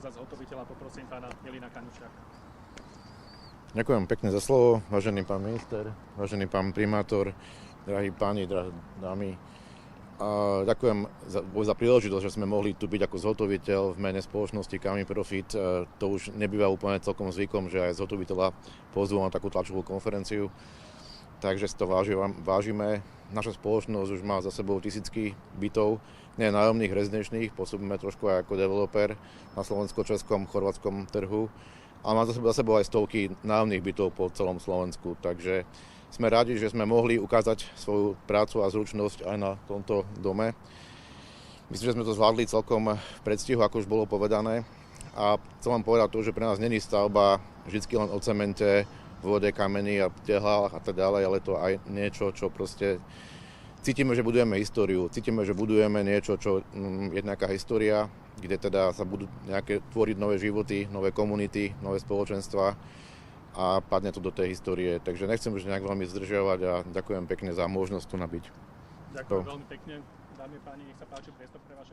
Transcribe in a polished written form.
Za zhotoviteľa poprosím pána Milina Kaňušiaka. Ďakujem pekne za slovo, vážený pán minister, vážený pán primátor, drahí páni, drahé dámy. Ďakujem za príležitosť, že sme mohli tu byť ako zhotoviteľ v mene spoločnosti Kami Profit. To už nebýva úplne celkom zvykom, že aj zhotoviteľa pozvú na takú tlačovú konferenciu. Takže si to vážime. Naša spoločnosť už má za sebou tisícky bytov, nie nájomných, rezidenčných, pôsobíme trošku aj ako developer na slovensko-českom, chorvátskom trhu, ale má za sebou aj stovky nájomných bytov po celom Slovensku. Takže sme radi, že sme mohli ukázať svoju prácu a zručnosť aj na tomto dome. Myslím, že sme to zvládli celkom v predstihu, ako už bolo povedané. A chcem vám povedať to, že pre nás není stavba vždy len o cemente, vode, kameni a tehlách a tak ďalej, ale to aj niečo, čo proste cítime, že budujeme históriu, cítime, že budujeme niečo, čo je nejaká história, kde teda sa budú nejaké tvoriť nové životy, nové komunity, nové spoločenstva a padne to do tej histórie. Takže nechcem už nejak veľmi zdržiavať a ďakujem pekne za možnosť tu nabyť. Ďakujem veľmi pekne. Dámy a páni, nech sa páči priestor pre vaše